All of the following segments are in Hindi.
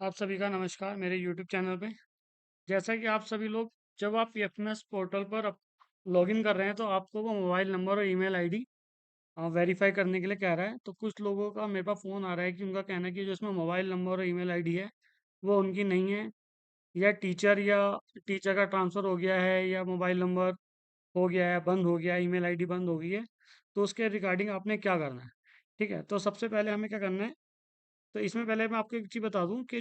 आप सभी का नमस्कार मेरे YouTube चैनल पे। जैसा कि आप सभी लोग जब आप एफएमएस पोर्टल पर लॉगिन कर रहे हैं तो आपको वो मोबाइल नंबर और ईमेल आईडी वेरीफाई करने के लिए कह रहा है। तो कुछ लोगों का मेरे पास फ़ोन आ रहा है कि उनका कहना है कि जो इसमें मोबाइल नंबर और ईमेल आईडी है वो उनकी नहीं है, या टीचर का ट्रांसफ़र हो गया है, या मोबाइल नंबर हो गया है, बंद हो गया है, ईमेल आईडी बंद हो गई है। तो उसके रिगार्डिंग आपने क्या करना है? ठीक है, तो सबसे पहले हमें क्या करना है, तो इसमें पहले मैं आपको एक चीज़ बता दूं कि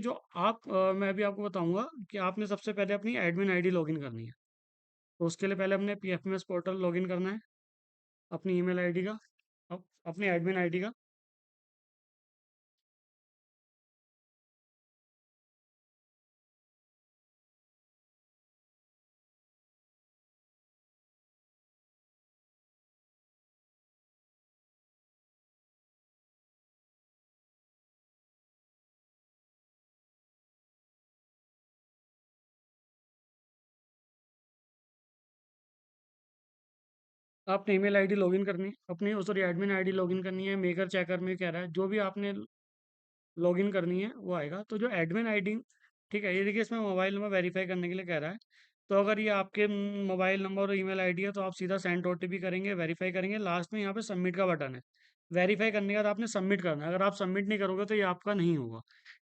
मैं भी आपको बताऊंगा कि आपने सबसे पहले अपनी एडमिन आईडी लॉगिन करनी है। तो उसके लिए पहले अपने पीएफएमएस पोर्टल लॉगिन करना है, अपनी ईमेल आईडी का, अपनी एडमिन आईडी का। आपने ईमेल आईडी लॉगिन करनी है अपनी, सॉरी एडमिन आईडी लॉगिन करनी है। मेकर चेकर में कह रहा है, जो भी आपने लॉगिन करनी है वो आएगा। तो जो एडमिन आईडी, ठीक है, ये देखिए इसमें मोबाइल नंबर वेरीफाई करने के लिए कह रहा है। तो अगर ये आपके मोबाइल नंबर और ईमेल आईडी है तो आप सीधा सेंड ओटीपी करेंगे, वेरीफाई करेंगे, लास्ट में यहाँ पे सबमिट का बटन है। वेरीफाई करने के बाद आपने सबमिट करना है। अगर आप सबमिट नहीं करोगे तो ये आपका नहीं होगा।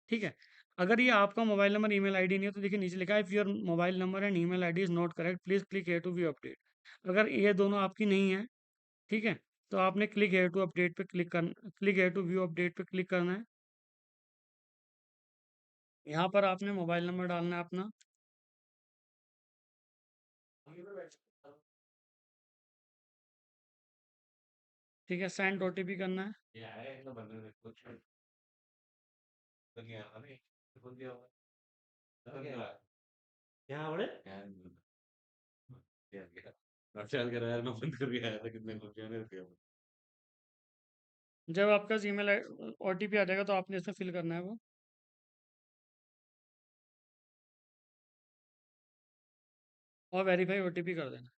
ठीक है, अगर ये आपका मोबाइल नंबर ईमेल आईडी नहीं है तो देखिए नीचे लिखा है, if your mobile number and email ID is not correct please click here to view update. अगर ये दोनों आपकी नहीं है, ठीक है, तो आपने click here to view update पे क्लिक करना है। यहाँ पर आपने मोबाइल नंबर डालना है अपना। ठीक है, सेंड ओटीपी करना है। जब आपका ईमेल ओटीपी आ जाएगा तो आपने इसमें फिल करना है वो, और वेरीफाई ओटीपी कर देना।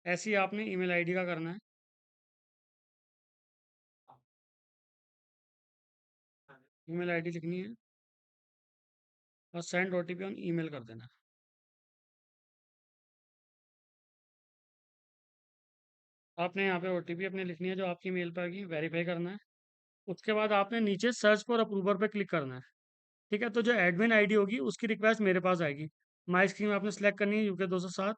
ऐसे ही आपने ईमेल आईडी का करना है। ईमेल आईडी लिखनी है और सेंड ओटीपी ऑन ईमेल कर देना। आपने यहाँ पे ओटीपी अपने लिखनी है जो आपकी मेल पर आएगी, वेरीफाई करना है। उसके बाद आपने नीचे सर्च फॉर अप्रूवर पे क्लिक करना है। ठीक है, तो जो एडमिन आईडी होगी उसकी रिक्वेस्ट मेरे पास आएगी। माई स्क्रीन में आपने सेलेक्ट करनी है यूके 207।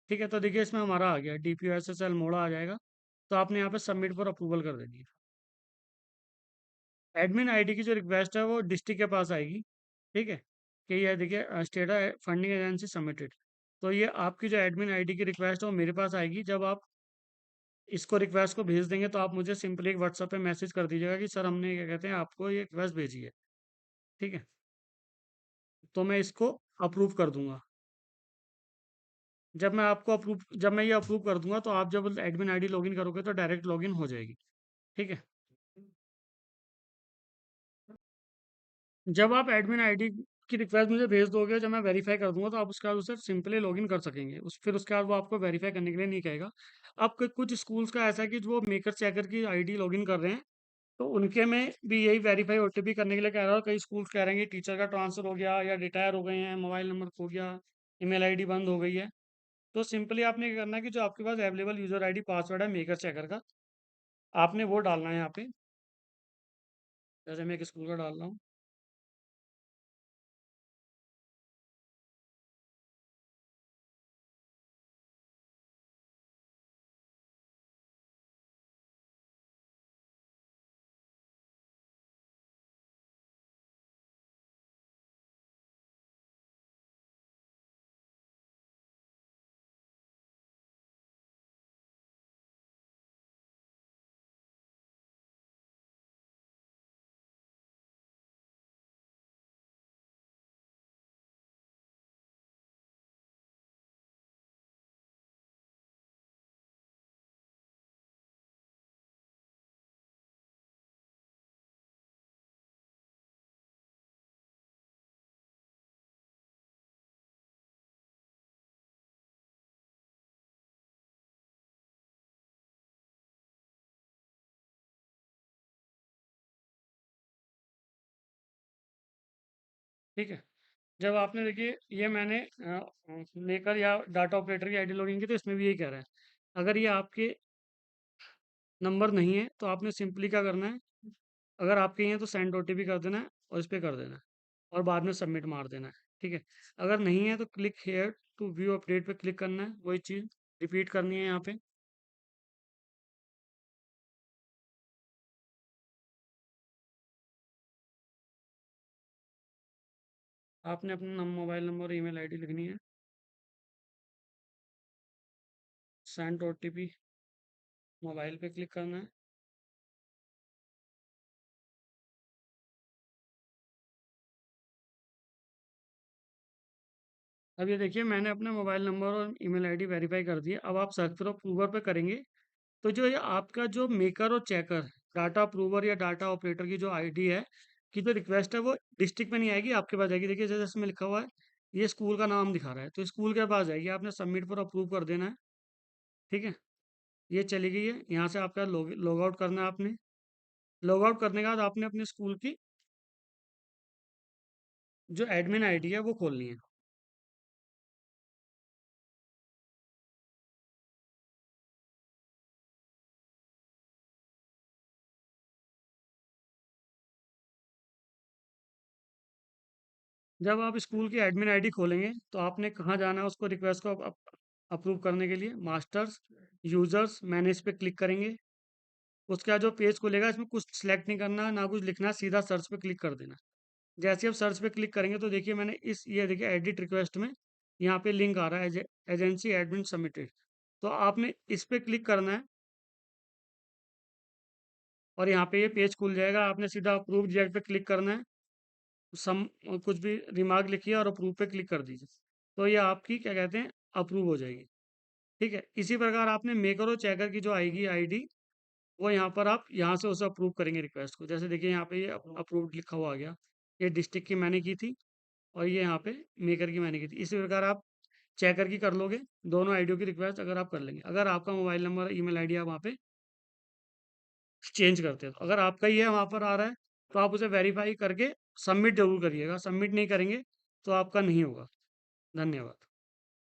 ठीक है, तो देखिए इसमें हमारा आ गया DPOSSL मोड़ा आ जाएगा। तो आपने यहाँ पे सबमिट फॉर अप्रूवल कर देनी है। एडमिन आईडी की जो रिक्वेस्ट है वो डिस्ट्रिक्ट के पास आएगी। ठीक है, कि ये देखिए स्टेटस फंडिंग एजेंसी सबमिटेड। तो ये आपकी जो एडमिन आईडी की रिक्वेस्ट है वो मेरे पास आएगी। जब आप इसको रिक्वेस्ट को भेज देंगे तो आप मुझे सिंपली एक व्हाट्सएप पे मैसेज कर दीजिएगा कि सर हमने क्या कहते हैं आपको ये रिक्वेस्ट भेजी है। ठीक है, तो मैं इसको अप्रूव कर दूंगा। जब मैं ये अप्रूव कर दूंगा तो आप जब एडमिन आईडी लॉगिन करोगे तो डायरेक्ट लॉगिन हो जाएगी। ठीक है, जब आप एडमिन आईडी की रिक्वेस्ट मुझे भेज दोगे, जब मैं वेरीफाई कर दूंगा तो आप उसके बाद उसे सिंपली लॉगिन कर सकेंगे। फिर उसके बाद वो आपको वेरीफाई करने के लिए नहीं कहेगा। अब कुछ स्कूल्स का ऐसा है कि जो मेकर चेकर की आईडी लॉगिन कर रहे हैं तो उनके में भी यही वेरीफाई ओटीपी करने के लिए कह रहा है। कई स्कूल्स कह रहे हैं कि टीचर का ट्रांसफर हो गया, या रिटायर हो गए हैं, मोबाइल नंबर खो गया, ईमेल आईडी बंद हो गई है। तो सिंपली आपने क्या करना है कि जो आपके पास अवेलेबल यूजर आईडी पासवर्ड है मेकर चेकर का, आपने वो डालना है यहाँ पे। जैसे मैं एक स्कूल का डाल रहा हूँ। ठीक है। जब आपने देखिए ये मैंने मेकर या डाटा ऑपरेटर की आईडी लॉगिन की, तो इसमें भी यही कह रहा है। अगर ये आपके नंबर नहीं है तो आपने सिंपली क्या करना है, अगर आपके हैं तो सेंड ओटीपी कर देना है और इस पे कर देना है और बाद में सबमिट मार देना है। ठीक है। अगर नहीं है तो click here to view update पे क्लिक करना है, वही चीज़ रिपीट करनी है यहाँ पे। आपने अपना मोबाइल नंबर और ईमेल आईडी लिखनी है, सेंड ओटीपी मोबाइल पे क्लिक करना है। अब ये देखिए मैंने अपना मोबाइल नंबर और ईमेल आईडी वेरीफाई कर दिया। अब आप सर्च करो अप्रूवर पे करेंगे, तो जो ये आपका जो मेकर और चेकर डाटा अप्रूवर या डाटा ऑपरेटर की जो आईडी है, की जो रिक्वेस्ट है वो डिस्ट्रिक्ट में नहीं आएगी, आपके पास आएगी। देखिए जैसे इसमें लिखा हुआ है, ये स्कूल का नाम दिखा रहा है, तो स्कूल के पास जाएगी, आपने सबमिट पर अप्रूव कर देना है। ठीक है। ये चली गई है। यहाँ से आपका लॉग आउट करना है आपने। लॉग आउट करने के बाद आपने अपने स्कूल की जो एडमिन आईडी है वो खोलनी है। जब आप स्कूल की एडमिन आईडी खोलेंगे तो आपने कहाँ जाना है उसको, रिक्वेस्ट को अप्रूव करने के लिए मास्टर्स यूजर्स मैनेज पे क्लिक करेंगे। उसका जो पेज खुलेगा इसमें कुछ सिलेक्ट नहीं करना है, ना कुछ लिखना है, सीधा सर्च पे क्लिक कर देना। जैसे आप सर्च पे क्लिक करेंगे तो देखिए मैंने ये देखिए एडिट रिक्वेस्ट में यहाँ पे लिंक आ रहा है, एजेंसी एडमिन सबमिटेड। तो आपने इस पे क्लिक करना है और यहाँ पे ये पेज खुल जाएगा। आपने सीधा अप्रूव रिजेक्ट पे क्लिक करना है, सम कुछ भी रिमार्क लिखिए और अप्रूव पे क्लिक कर दीजिए, तो ये आपकी क्या कहते हैं अप्रूव हो जाएगी। ठीक है। इसी प्रकार आपने मेकर और चेकर की जो आएगी आईडी, वो यहाँ पर आप यहाँ से उसे अप्रूव करेंगे रिक्वेस्ट को। जैसे देखिए यहाँ पे ये अप्रूव्ड लिखा हुआ आ गया, ये डिस्ट्रिक्ट की मैंने की थी और ये यहाँ पे मेकर की मैंने की थी। इसी प्रकार आप चेकर की कर लोगे, दोनों आईडियो की रिक्वेस्ट अगर आप कर लेंगे। अगर आपका मोबाइल नंबर ईमेल आईडी आप वहाँ पे चेंज करते हैं, तो अगर आपका ही है वहाँ पर आ रहा है, तो आप उसे वेरीफाई करके सबमिट जरूर करिएगा। सबमिट नहीं करेंगे तो आपका नहीं होगा। धन्यवाद।